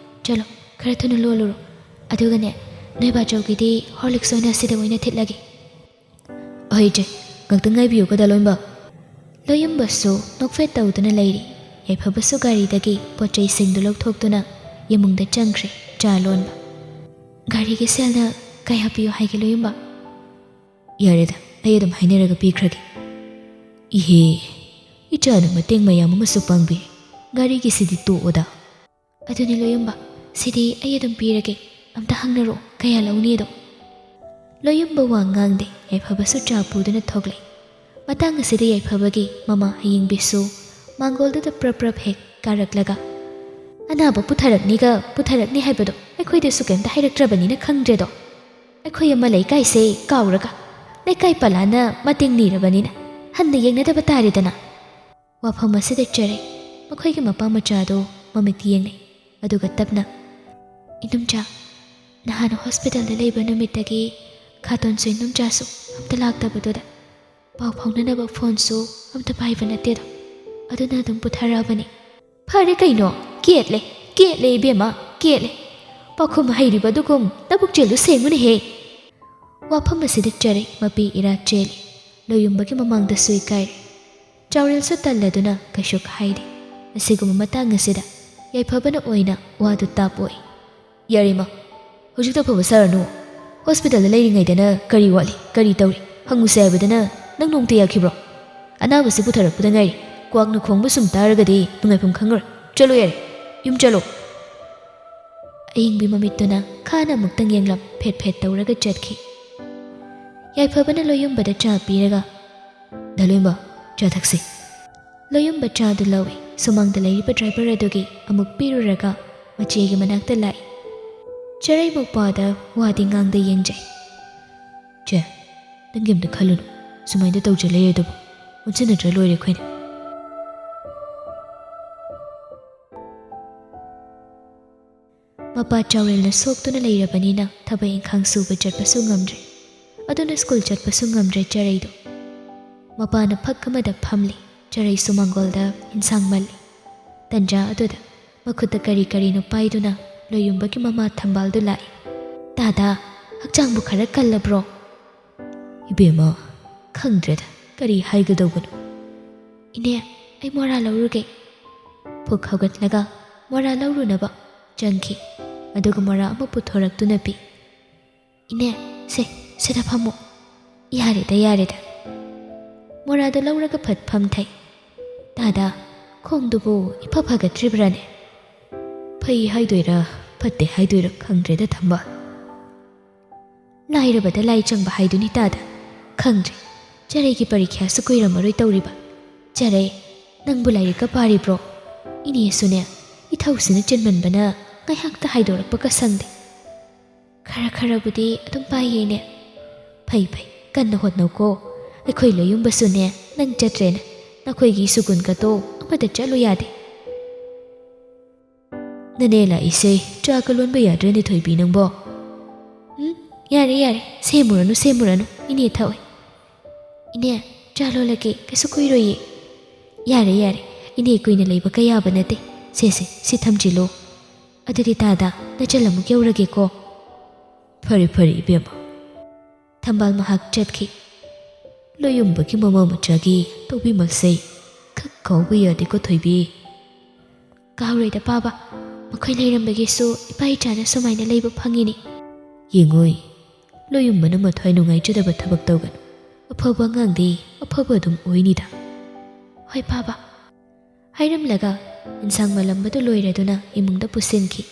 ꯆꯠꯂꯣ, ꯈꯔ ꯊꯨꯅ ꯂꯣꯜꯂꯨꯔꯣ꯫ ꯑꯗꯨꯒꯅꯦ, ꯅꯣꯏ ꯕꯥꯆꯧꯒꯤꯗꯤ ꯍꯣꯔꯂꯤꯛꯁ ꯑꯣꯏꯅ ꯁꯤꯗ ꯑꯣꯏꯅ ꯊꯤꯠꯂꯒꯦ꯫ ꯑꯍꯣꯏ ꯏꯆꯦ, ꯉꯥꯛꯇꯪ ꯉꯥꯏꯕꯤꯌꯨ ꯀꯗꯥ ꯂꯣꯏꯝꯕ ꯂꯣꯌꯨꯝꯕꯁꯨ ꯅꯣꯛꯐꯦꯠ ꯇꯧꯗꯨꯅ ꯂꯩꯔꯤ ꯌꯥꯏꯐꯕꯁꯨ ꯒꯥꯔꯤꯗꯒꯤ ꯄꯣꯠꯆꯩꯁꯤꯡꯗꯨ ꯂꯧꯊꯣꯛꯇꯨꯅ ꯏꯃꯨꯡꯗ ꯆꯪꯈ꯭ꯔꯦ ꯆꯥ ꯂꯣꯟꯕ ꯒꯥꯔꯤꯒꯤ ꯁꯦꯜꯅ ꯀꯌꯥ ꯄꯤꯌꯨ ꯍꯥꯏꯒꯦ ꯂꯣꯌꯨꯝꯕ ꯌꯥꯔꯦꯗ ꯑꯩ ꯑꯗꯨꯝ ꯍꯥꯏꯅꯔꯒ ꯄꯤꯈ꯭ꯔꯒꯦ ꯏꯍꯦ ꯏꯆꯥꯅ ꯃꯇꯦꯡ ꯃꯌꯥꯝ ꯑꯃꯁꯨ ꯄꯥꯡꯕꯤ ꯒꯥꯔꯤꯒꯤꯁꯤꯗꯤ ꯇꯣꯛꯑꯣꯗ ꯑꯗꯨꯅꯤ ꯂꯣꯌꯨꯝꯕ ꯁꯤꯗꯤ ꯑꯩ ꯑꯗꯨꯝ ꯄꯤꯔꯒꯦ ꯑꯝꯇ ꯍꯪꯅꯔꯣ ꯀꯌꯥ ꯂꯧꯅꯤꯗꯣ ꯂꯣꯌꯨꯝꯕ ꯋꯥ ꯉꯥꯡꯗꯦ ꯌꯥꯏꯐꯕꯁꯨ ꯆꯥ ꯄꯨꯗꯨꯅ ꯊꯣꯛꯂꯛꯏ ꯃꯇꯥꯡ ꯑꯁꯤꯗ ꯌꯥꯏꯐꯕꯒꯤ ꯃꯃꯥ ꯍꯌꯤꯡꯕꯤꯁꯨ ꯃꯥꯡꯒꯣꯜꯗꯨꯗ ꯄ꯭ꯔꯞ ꯍꯦꯛ ꯀꯥꯔꯛꯂꯒ ꯑꯅꯥꯕ ꯄꯨꯊꯔꯛꯅꯤ ꯍꯥꯏꯕꯗꯣ ꯑꯩꯈꯣꯏꯗꯁꯨ ꯀꯩꯝꯇ ꯍꯥꯏꯔꯛꯇ꯭ꯔꯕꯅꯤꯅ ꯈꯪꯗ꯭ꯔꯦꯗꯣ ꯑꯩꯈꯣꯏ ꯑꯃ ꯂꯩꯀꯥꯏꯁꯦ ꯀꯥꯎꯔꯒ ꯂꯩꯀꯥꯏ ꯄꯂꯥꯅ ꯃꯇꯦꯡ ꯅꯤꯔꯕꯅꯤꯅ ꯍꯟꯅ ꯌꯦꯡꯅꯗꯕ ꯇꯥꯔꯦꯗꯅ ꯋꯥꯐꯝ ꯑꯁꯤꯗ ꯆꯔꯩ ꯃꯈꯣꯏꯒꯤ ꯃꯄꯥ ꯃꯆꯥꯗꯣ ꯃꯃꯤꯠ ꯌꯦꯡꯅꯩ ꯑꯗꯨꯒ ꯇꯞꯅ ꯏꯅꯨꯝꯆꯥ ꯅꯍꯥꯟ ꯍꯣꯁꯄꯤꯇꯥꯜꯗ ꯂꯩꯕ ꯅꯨꯃꯤꯠꯇꯒꯤ ꯈꯥꯇꯣꯟꯁꯨ ꯏꯅꯨꯝꯆꯥꯁꯨ ꯑꯝꯇ ꯂꯥꯛꯇꯕꯗꯨꯗ ꯄꯥꯎ ꯐꯥꯎꯅꯅꯕ ꯐꯣꯟꯁꯨ ꯑꯝꯇ ꯄꯥꯏꯕ ꯅꯠꯇꯦꯗꯣ ꯑꯗꯨꯅ ꯑꯗꯨꯝ ꯄꯨꯊꯔꯛꯑꯕꯅꯤ ꯐꯔꯦ ꯀꯩꯅꯣ ꯀꯦꯠꯂꯦ ꯏꯕꯦꯝꯃ ꯀꯦꯠꯂꯦ ꯄꯥꯎꯈꯨꯝ ꯍꯩꯔꯤꯕꯗꯨꯒꯨꯝ ꯅꯕꯨꯛꯆꯦꯜꯗꯨ ꯁꯦꯡꯉꯨꯅꯦꯍꯦ ꯋꯥꯐꯝ ꯑꯁꯤꯗ ꯆꯔꯩ ꯃꯄꯤ ꯏꯔꯥ ꯆꯦꯜꯂꯤ ꯂꯣꯌꯨꯝꯕꯒꯤ ꯃꯃꯥꯡꯗꯁꯨ ꯏꯀꯥꯏꯔꯦ ꯆꯥꯎꯔꯦꯜꯁꯨ ꯇꯜꯂꯗꯨꯅ ꯀꯩꯁꯨ ꯍꯥꯏꯗꯦ ꯑꯁꯤꯒꯨꯝꯕ ꯃꯇꯥꯡ ꯑꯁꯤꯗ ꯌꯥꯏꯐꯕꯅ ꯑꯣꯏꯅ ꯋꯥꯗꯨ ꯇꯥꯞꯑꯣꯏ ꯌꯥꯔꯦꯃ ꯍꯧꯖꯤꯛꯇ ꯐꯕ ꯁꯥꯔꯅꯨ ꯍꯣꯁꯄꯤꯇꯥꯜꯗ ꯂꯩꯔꯤꯉꯩꯗꯅ ꯀꯔꯤ ꯋꯥꯠꯂꯤ ꯀꯔꯤ ꯇꯧꯔꯤ ꯍꯪꯉꯨꯁꯦ ꯍꯥꯏꯕꯗꯅ ꯅꯪ ꯅꯣꯡꯇ ꯌꯥꯈꯤꯕ꯭ꯔꯣ ꯑꯅꯥꯕꯁꯤ ꯄꯨꯊꯔꯛꯄꯗ ꯉꯥꯏꯔꯤ ꯀ꯭ꯋꯥꯛꯅ ꯈꯣꯡꯕ ꯁꯨꯝ ꯇꯥꯔꯒꯗꯤ ꯅꯨꯡꯉꯥꯏꯐꯝ ꯈꯪꯉꯔꯣꯏ ꯆꯠꯂꯣ ꯌꯥꯔꯦ ꯌꯨꯝ ꯆꯠꯂꯣ ꯑꯌꯤꯡꯕꯤ ꯃꯃꯤꯠꯇꯨꯅ ꯈꯥꯅ ꯑꯃꯨꯛꯇꯪ ꯌꯦꯡꯂꯝ ꯐꯦꯠ ꯇꯧꯔꯒ ꯆꯠꯈꯤ ꯌꯥꯏꯐꯕꯅ ꯂꯣꯌꯨꯝꯕꯗ ꯆꯥ ꯄꯤꯔꯒ ꯗꯥꯂꯣꯏꯝꯕ ꯆꯥ ꯊꯛꯁꯤ ꯂꯣꯌꯨꯝꯕ ꯆꯥꯗꯨ ꯂꯧꯏ ꯁꯨꯃꯥꯡꯗ ꯂꯩꯔꯤꯕ ꯗ꯭ꯔꯥꯏꯚꯔ ꯑꯗꯨꯒꯤ ꯑꯃꯨꯛ ꯄꯤꯔꯨꯔꯒ ꯃꯆꯦꯒꯤ ꯃꯅꯥꯛꯇ ꯂꯥꯛꯏ ꯆꯔꯩ ꯃꯧꯄꯥꯗ ꯋꯥꯗꯤ ꯉꯥꯡꯗ ꯌꯦꯡꯖꯩ ꯆꯦ ꯅꯪꯒꯤ ꯑꯝꯇ ꯈꯜꯂꯨꯅꯨ ꯁꯨꯃꯥꯏꯅ ꯇꯧꯖ ꯂꯩꯔꯦꯗꯨꯕꯨ ꯑꯣꯟꯁꯤꯟꯅꯗ꯭ꯔ ꯂꯣꯏꯔꯦ ꯑꯩꯈꯣꯏꯅ ꯃꯄꯥ ꯆꯥꯎꯔꯦꯜꯅ ꯁꯣꯛꯇꯨꯅ ꯂꯩꯔꯕꯅꯤꯅ ꯊꯕꯛ ꯏꯪꯈꯥꯡ ꯁꯨꯕ ꯆꯠꯄꯁꯨ ꯉꯝꯗ꯭ꯔꯦ ꯑꯗꯨꯅ ꯁ꯭ꯀꯨꯜ ꯆꯠꯄꯁꯨ ꯉꯝꯗ꯭ꯔꯦ ꯆꯔꯩꯗꯣ ꯃꯄꯥꯅ ꯐꯛ ꯑꯃꯗ ꯐꯝꯂꯤ ꯆꯔꯩꯁꯨ ꯃꯥꯡꯒꯣꯜꯗ ꯏꯟꯁꯥꯡ ꯃꯜꯂꯤ ꯇꯟꯖꯥ ꯑꯗꯨꯗ ꯃꯈꯨꯠꯇ ꯀꯔꯤꯅꯣ ꯄꯥꯏꯗꯨꯅ ꯂꯣꯌꯨꯝꯕꯒꯤ ꯃꯃꯥ ꯊꯝꯕꯥꯜꯗꯨ ꯂꯥꯛꯏ ꯗꯥꯗꯥ ꯍꯛꯆꯥꯡꯕꯨ ꯈꯔ ꯀꯜꯂꯕ꯭ꯔꯣ ꯏꯕꯦꯝꯃ ꯈꯪꯗ꯭ꯔꯦꯗ ꯀꯔꯤ ꯍꯥꯏꯒꯗꯧꯕꯅꯣ ꯏꯅꯦ ꯑꯩ ꯃꯣꯔꯥ ꯂꯧꯔꯨꯒꯦ ꯄꯨꯛ ꯍꯧꯒꯠꯂꯒ ꯃꯣꯔꯥ ꯂꯧꯔꯨꯅꯕ ꯆꯪꯈꯤ ꯑꯗꯨꯒ ꯃꯣꯔꯥ ꯑꯃ ꯄꯨꯊꯣꯔꯛꯇꯨꯅ ꯄꯤ ꯏꯅꯦ ꯁꯤꯗ ꯐꯝꯃꯨ ꯌꯥꯔꯦꯗ ꯃꯣꯔꯥꯗꯣ ꯂꯧꯔꯒ ꯐꯠ ꯐꯝꯊꯩ ꯗꯥꯗꯥ ꯈꯣꯡꯗꯨꯕꯨ ꯏꯐ ꯐꯒꯠꯇ꯭ꯔꯤꯕ꯭ꯔꯥꯅꯦ ꯐꯩ ꯍꯥꯏꯗꯣꯏꯔꯥ ꯐꯠꯇꯦ ꯍꯥꯏꯗꯣꯏꯔꯥ ꯈꯪꯗ꯭ꯔꯦꯗ ꯊꯝꯕꯥꯜ ꯂꯥꯏꯔꯕꯗ ꯂꯥꯏ ꯆꯪꯕ ꯍꯥꯏꯗꯨꯅꯤ ꯗꯥꯗꯥ ꯈꯪꯗ꯭ꯔꯦ ꯆꯔꯩꯒꯤ ꯄꯔꯤꯈ꯭ꯌꯥꯁꯨ ꯀꯨꯏꯔꯝꯃꯔꯣꯏ ꯇꯧꯔꯤꯕ ꯆꯔꯩ ꯅꯪꯕꯨ ꯂꯥꯏꯔꯤꯛꯀ ꯄꯥꯔꯤꯕ꯭ꯔꯣ ꯏꯅꯦꯁꯨꯅꯦ ꯏꯊꯧꯁꯤꯅ ꯆꯤꯟꯃꯟꯕꯅ ꯉꯥꯏꯍꯥꯛꯇ ꯍꯥꯏꯗꯣꯔꯛꯄꯒ ꯁꯪꯗꯦ ꯈꯔꯕꯨꯗꯤ ꯑꯗꯨꯝ ꯄꯥꯏꯌꯦꯅꯦ ꯐꯩ ꯀꯟꯅ ꯍꯣꯠꯅꯧꯀꯣ ꯑꯩꯈꯣꯏ ꯂꯣꯌꯨꯝꯕꯁꯨꯅꯦ ꯅꯪ ꯆꯠꯇ꯭ꯔꯦꯅ ꯅꯈꯣꯏꯒꯤ ꯁꯨꯒꯨꯟꯒꯗꯣ ꯑꯃꯗ ꯆꯠꯂꯨ ꯌꯥꯗꯦ ꯅꯅꯦ ꯂꯥꯛꯏꯁꯦ ꯆꯥꯛꯀ ꯂꯣꯟꯕ ꯌꯥꯗ꯭ꯔꯦꯅꯦ ꯊꯣꯏꯕꯤ ꯅꯪꯕꯣ ꯌꯥꯔꯦ ꯁꯦꯝꯃꯨꯔꯅꯨ ꯏꯅꯦ ꯊꯛꯑꯣꯏ ꯏꯅꯦ ꯆꯥ ꯂꯣꯜꯂꯒꯦ ꯀꯩꯁꯨ ꯀꯨꯏꯔꯣꯏꯌꯦ ꯌꯥꯔꯦ ꯏꯅꯦ ꯀꯨꯏꯅ ꯂꯩꯕ ꯀꯌꯥꯕ ꯅꯠꯇꯦ ꯁꯤ ꯊꯝꯖꯤꯜꯂꯣ ꯑꯗꯨꯗꯤ ꯗꯥꯗꯥ ꯅꯆꯜ ꯑꯃꯨꯛ ꯌꯧꯔꯒꯦꯀꯣ ꯐꯔꯦ ꯏꯕꯦꯝꯃ ꯊꯝꯕꯥꯜ ꯃꯍꯥꯛ ꯆꯠꯈꯤ ꯂꯣꯌꯨꯝꯕꯒꯤ ꯃꯃꯥ ꯃꯆꯥꯒꯤ ꯇꯧꯕꯤꯃꯜꯁꯦ ꯈꯛ ꯀꯥꯎꯕ ꯌꯥꯗꯦꯀꯣ ꯊꯣꯏꯕꯤ ꯀꯥꯎꯔꯣꯏꯗ ꯄꯥꯕ ꯃꯈꯣꯏ ꯂꯩꯔꯝꯕꯒꯤꯁꯨ ꯏꯄꯥ ꯏꯆꯥꯅ ꯁꯨꯃꯥꯏꯅ ꯂꯩꯕ ꯐꯪꯉꯤꯅꯤ ꯌꯦꯡꯉꯣꯏ ꯂꯣꯌꯨꯝꯕꯅ ꯃꯊ꯭ꯋꯥꯏ ꯅꯨꯡꯉꯥꯏꯖꯗꯕ ꯊꯕꯛ ꯇꯧꯒꯅꯨ ꯑꯐꯕ ꯑꯉꯥꯡꯗꯤ ꯑꯐꯕ ꯑꯗꯨꯝ ꯑꯣꯏꯅꯤꯗ ꯍꯣꯏ ꯄꯥꯕ ꯍꯥꯏꯔꯝꯂꯒ ꯏꯟꯁꯥꯡ ꯃꯜꯂꯝꯕꯗꯨ ꯂꯣꯏꯔꯗꯨꯅ ꯏꯃꯨꯡꯗ ꯄꯨꯁꯤꯟꯈꯤ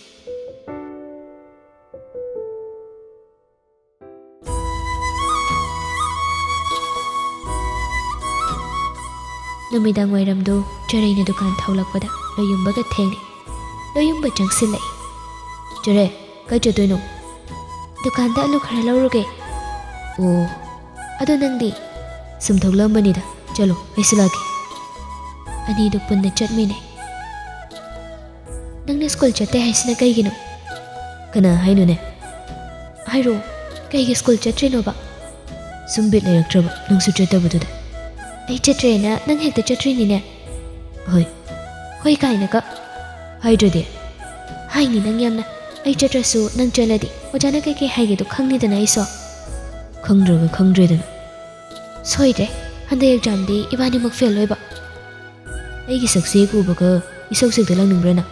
ꯅꯨꯃꯤꯗꯥꯡ ꯋꯥꯏꯔꯝꯗꯨ ꯆꯔꯩꯅ ꯗꯨꯀꯥꯟ ꯊꯣꯛꯂꯛꯄꯗ ꯂꯣꯌꯨꯝꯕꯒ ꯊꯦꯡꯅꯩ ꯂꯣꯌꯨꯝꯕ ꯆꯪꯁꯤꯜꯂꯛꯏ ꯆꯔꯩ ꯀꯥꯏ ꯆꯠꯇꯣꯏꯅꯣ ꯗꯨꯀꯥꯟꯗ ꯑꯂꯨ ꯈꯔ ꯂꯧꯔꯨꯒꯦ ꯑꯣ ꯑꯗꯣ ꯅꯪꯗꯤ ꯁꯨꯝ ꯊꯣꯛꯂꯛꯑꯝꯕꯅꯤꯗ ꯆꯠꯂꯣ ꯑꯩꯁꯨ ꯂꯥꯛꯀꯦ ꯑꯅꯤꯗꯨ ꯄꯨꯟꯅ ꯆꯠꯃꯤꯟꯅꯩ ꯅꯪꯅ ꯁ꯭ꯀꯨꯜ ꯆꯠꯇꯦ ꯍꯥꯏꯁꯤꯅ ꯀꯩꯒꯤꯅꯣ ꯀꯅꯥ ꯍꯥꯏꯅꯣꯅꯦ ꯍꯥꯏꯔꯣ ꯀꯩꯒꯤ ꯁ꯭ꯀꯨꯜ ꯆꯠꯇ꯭ꯔꯤꯅꯣꯕ ꯁꯨꯝ ꯕꯤꯠ ꯂꯩꯔꯛꯇ꯭ꯔꯕ ꯅꯪꯁꯨ ꯆꯠꯇꯕꯗꯨꯗ ꯑꯩ ꯆꯠꯇ꯭ꯔꯦꯅ ꯅꯪ ꯍꯦꯛꯇ ꯆꯠꯇ꯭ꯔꯤꯅꯤꯅꯦ ꯍꯣꯏ ꯀꯥꯏꯅꯒ ꯍꯥꯏꯗ꯭ꯔꯗꯤ ꯍꯥꯏꯅꯤ ꯅꯪ ꯌꯥꯝꯅ ꯑꯩ ꯆꯠꯇ꯭ꯔꯁꯨ ꯅꯪ ꯆꯠꯂꯗꯤ ꯑꯣꯖꯥꯅ ꯀꯩꯀꯩ ꯍꯥꯏꯒꯦꯗꯣ ꯈꯪꯅꯤꯗꯅ ꯑꯩꯁꯨ ꯈꯪꯗ꯭ꯔꯒ ꯈꯪꯗ꯭ꯔꯦꯗꯅ ꯁꯣꯏꯗ꯭ꯔꯦ ꯍꯟꯗꯛ ꯑꯦꯛꯖꯥꯝꯗꯤ ꯏꯕꯥꯅꯤꯃꯛ ꯐꯦꯜ ꯑꯣꯏꯕ. ꯑꯩꯒꯤ ꯁꯛꯁꯦ ꯎꯕꯒ ꯏꯁꯧ ꯁꯦꯛꯇ ꯂꯪꯅꯤꯡꯕ꯭ꯔꯅ?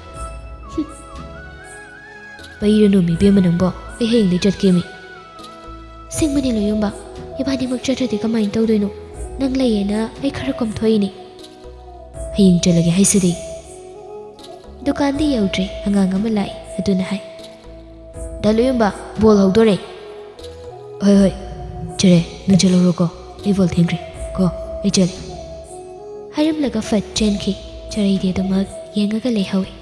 ꯄꯩꯔꯅꯨ ꯃꯤꯕꯦꯝꯃ ꯅꯪꯕꯣ, ꯑꯩ ꯍꯌꯦꯡꯗꯩ ꯆꯠꯀꯦꯃꯤ. ꯁꯤꯡꯕꯅꯤ ꯂꯣꯌꯨꯝꯕ, ꯏꯕꯥꯅꯤꯃꯛ ꯆꯠꯇ꯭ꯔꯗꯤ ꯀꯃꯥꯏꯅ ꯇꯧꯗꯣꯏꯅꯣ? ꯅꯪ ꯂꯩꯌꯦꯅ ꯑꯩ ꯈꯔ ꯀꯣꯝꯊꯣꯛꯏꯅꯤ. ꯍꯌꯦꯡ ꯆꯠꯂꯒꯦ ꯍꯥꯏꯁꯤꯗꯤ. ꯗꯨꯀꯥꯟꯗꯤ ꯌꯧꯗ꯭ꯔꯤ ꯑꯉꯥꯡ ꯑꯃ ꯂꯥꯛꯏ. ꯑꯗꯨꯅ ꯍꯥꯏ, ꯗꯥ ꯂꯣꯌꯨꯝꯕ, ꯕꯣꯜ ꯍꯧꯗꯣꯔꯦ. ꯍꯣꯏ ꯍꯣꯏ, ꯆꯔꯦ ꯅꯪ ꯆꯠꯍꯧꯔꯣꯀꯣ, ꯑꯩ ꯕꯣꯜ ꯊꯦꯡꯈ꯭ꯔꯦ ꯀꯣ, ꯑꯩ ꯆꯠꯂꯦ. ꯍꯥꯏꯔꯝꯂꯒ ꯐꯠ ꯆꯦꯟꯈꯤ. ꯆꯔꯩꯗꯤ ꯑꯗꯨꯃꯛ ꯌꯦꯡꯉꯒ ꯂꯩꯍꯧꯏ.